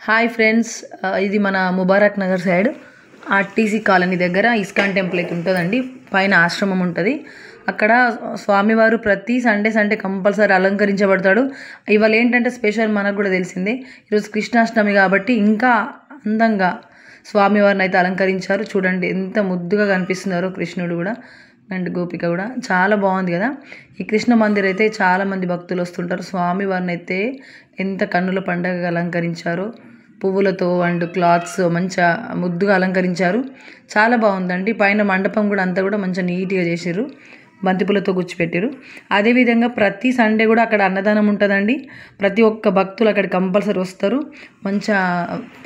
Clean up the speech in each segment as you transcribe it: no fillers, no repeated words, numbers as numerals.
Hi friends, ఇది మన Mubarak Nagar side RTC colony దగ్గర ఇస్కాన్ టెంపుల్ అయితే ఉంటుందండి. పైన ఆశ్రమం ఉంటుంది. అక్కడ స్వామివారు ప్రతి సండే కంపల్సరీ అలంకరించబడతాడు. ఇవాళ ఏంటంటే స్పెషల్ మనకు కూడా తెలిసిందే, ఈరోజు కృష్ణాష్టమి కాబట్టి ఇంకా అందంగా స్వామివారిని అయితే అలంకరించారు. చూడండి ఎంత ముద్దుగా కనిపిస్తున్నారో కృష్ణుడు కూడా అండ్ గోపిక కూడా చాలా బాగుంది కదా. ఈ కృష్ణ మందిర్ అయితే చాలామంది భక్తులు వస్తుంటారు. స్వామివారిని అయితే ఎంత కన్నుల పండగగా అలంకరించారో, పువ్వులతో అండ్ క్లాత్స్ మంచిగా ముద్దుగా అలంకరించారు. చాలా బాగుందండి. పైన మండపం కూడా అంతా కూడా మంచిగా నీట్గా చేసారు, బంతిపూలతో గుచ్చిపెట్టారు. అదేవిధంగా ప్రతి సండే కూడా అక్కడ అన్నదానం ఉంటుందండి. ప్రతి ఒక్క భక్తులు అక్కడ కంపల్సరీ వస్తారు. మంచిగా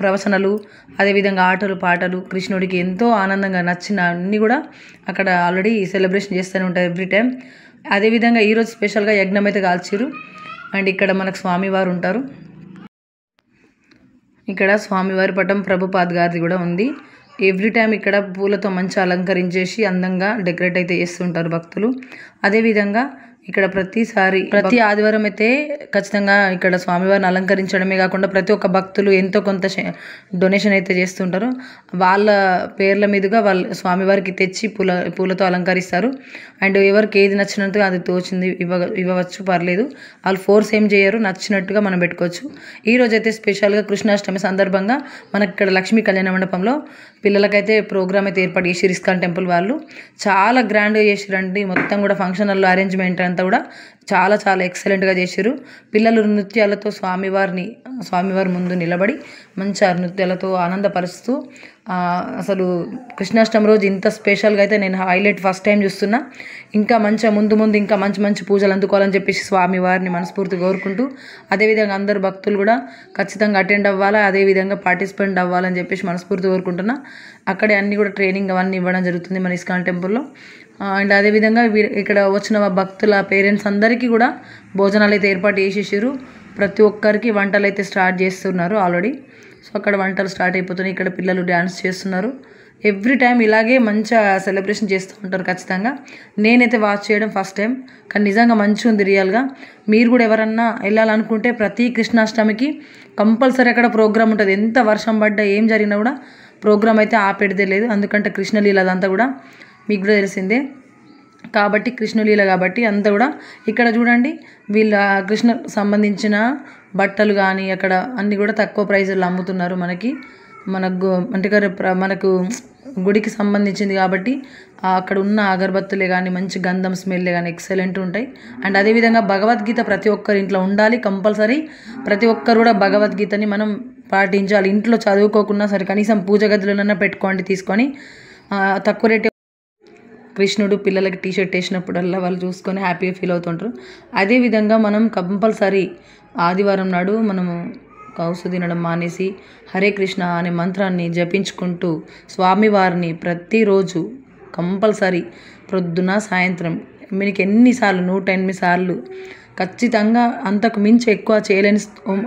ప్రవచనలు, అదేవిధంగా ఆటలు పాటలు, కృష్ణుడికి ఎంతో ఆనందంగా నచ్చిన అన్నీ కూడా అక్కడ ఆల్రెడీ సెలబ్రేషన్ చేస్తూనే ఉంటారు ఎవ్రీ టైం. అదేవిధంగా ఈరోజు స్పెషల్గా యజ్ఞం అయితే కాల్చారు. అండ్ ఇక్కడ మనకు స్వామివారు ఉంటారు. ఇక్కడ స్వామివారి పటం ప్రభుపాద్ గారిది కూడా ఉంది. ఎవ్రీ టైం ఇక్కడ పూలతో మంచి అలంకరించేసి అందంగా డెకరేట్ అయితే చేస్తుంటారు భక్తులు. అదేవిధంగా ఇక్కడ ప్రతి ఆదివారం అయితే ఖచ్చితంగా ఇక్కడ స్వామివారిని అలంకరించడమే కాకుండా ప్రతి ఒక్క భక్తులు ఎంతో కొంత డొనేషన్ అయితే చేస్తుంటారు. వాళ్ళ పేర్ల మీదుగా వాళ్ళు స్వామివారికి తెచ్చి పూలతో అలంకరిస్తారు. అండ్ ఎవరికి ఏది నచ్చినట్టుగా అది తోచింది ఇవ్వవచ్చు, పర్లేదు. వాళ్ళు ఫోర్స్ ఏం చేయరు, నచ్చినట్టుగా మనం పెట్టుకోవచ్చు. ఈరోజు అయితే స్పెషల్గా కృష్ణాష్టమి సందర్భంగా మనకి ఇక్కడ లక్ష్మీ కళ్యాణ మండపంలో పిల్లలకైతే ప్రోగ్రామ్ అయితే ఏర్పాటు చేసి ఇస్కాన్ టెంపుల్ వాళ్ళు చాలా గ్రాండ్గా చేసిరండి. మొత్తం కూడా ఫంక్షన్ హాల్లో అరేంజ్మెంట్ అంతా కూడా చాలా చాలా ఎక్సలెంట్గా చేశారు. పిల్లలు నృత్యాలతో స్వామివారి ముందు నిలబడి మంచి నృత్యాలతో ఆనందపరుస్తూ అసలు కృష్ణాష్టమి రోజు ఇంత స్పెషల్గా అయితే నేను హైలైట్ ఫస్ట్ టైం చూస్తున్నా. ఇంకా మంచిగా ముందు ఇంకా మంచి పూజలు అందుకోవాలని చెప్పేసి స్వామివారిని మనస్ఫూర్తి కోరుకుంటూ, అదేవిధంగా అందరు భక్తులు కూడా ఖచ్చితంగా అటెండ్ అవ్వాలా, అదేవిధంగా పార్టిసిపేట్ అవ్వాలని చెప్పేసి మనస్ఫూర్తి కోరుకుంటున్నా. అక్కడే అన్నీ కూడా ట్రైనింగ్ అవన్నీ ఇవ్వడం జరుగుతుంది మన ఇస్కాన్ టెంపుల్లో. అండ్ అదేవిధంగా ఇక్కడ వచ్చిన భక్తుల పేరెంట్స్ అందరికీ కూడా భోజనాలు అయితే ఏర్పాటు చేసేసారు. ప్రతి ఒక్కరికి వంటలు అయితే స్టార్ట్ చేస్తున్నారు ఆల్రెడీ. సో అక్కడ వంటలు స్టార్ట్ అయిపోతున్నాయి. ఇక్కడ పిల్లలు డ్యాన్స్ చేస్తున్నారు. ఎవ్రీ టైం ఇలాగే మంచిగా సెలబ్రేషన్ చేస్తూ ఉంటారు ఖచ్చితంగా. నేనైతే వాచ్ చేయడం ఫస్ట్ టైం, కానీ నిజంగా మంచిగా ఉంది రియల్గా. మీరు కూడా ఎవరన్నా వెళ్ళాలనుకుంటే ప్రతి కృష్ణాష్టమికి కంపల్సరీ అక్కడ ప్రోగ్రామ్ ఉంటుంది. ఎంత వర్షం పడ్డా ఏం జరిగినా కూడా ప్రోగ్రామ్ అయితే ఆపేదే లేదు. ఎందుకంటే కృష్ణలీల అదంతా కూడా మీకు కూడా తెలిసిందే కాబట్టి, కృష్ణలీల కాబట్టి అంతా కూడా ఇక్కడ చూడండి. వీళ్ళ కృష్ణ సంబంధించిన బట్టలు కానీ అక్కడ అన్నీ కూడా తక్కువ ప్రైజుల్లో అమ్ముతున్నారు. మనకు గుడికి సంబంధించింది కాబట్టి అక్కడ ఉన్న అగరబత్తులే కానీ మంచి గంధం స్మెల్లే కానీ ఎక్సలెంట్ ఉంటాయి. అండ్ అదేవిధంగా భగవద్గీత ప్రతి ఒక్కరి ఇంట్లో ఉండాలి కంపల్సరీ. ప్రతి ఒక్కరు కూడా భగవద్గీతని మనం పాటించాలి. ఇంట్లో చదువుకోకున్నా సరే కనీసం పూజ గదిలోనైనా పెట్టుకోండి తీసుకొని. తక్కువ రేటే కృష్ణుడు పిల్లలకి టీషర్ట్ వేసినప్పుడల్లా వాళ్ళు చూసుకొని హ్యాపీగా ఫీల్ అవుతుంటారు. అదేవిధంగా మనం కంపల్సరీ ఆదివారం నాడు మనము కౌసు తినడం మానేసి హరే కృష్ణ అనే మంత్రాన్ని జపించుకుంటూ స్వామివారిని ప్రతిరోజు కంపల్సరీ ప్రొద్దున సాయంత్రం మీకు ఎన్నిసార్లు 108 సార్లు ఖచ్చితంగా, అంతకు మించి ఎక్కువ చేయలేని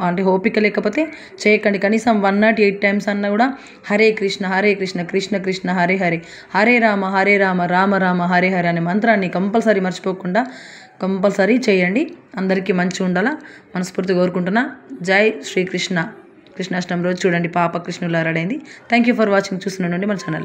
అంటే ఓపిక లేకపోతే చేయకండి. కనీసం 108 టైమ్స్ అన్నా కూడా హరే కృష్ణ కృష్ణ కృష్ణ హరే హరే, హరే రామ రామ రామ హరే హరే అనే మంత్రాన్ని కంపల్సరీ మర్చిపోకుండా కంపల్సరీ చేయండి. అందరికీ మంచిగా ఉండాలా మనస్ఫూర్తి కోరుకుంటున్నా. జై శ్రీకృష్ణ. కృష్ణాష్టమి రోజు చూడండి పాప కృష్ణులా రెడీ అయింది. Thank you for watching. చూస్తున్నాండి మన ఛానల్.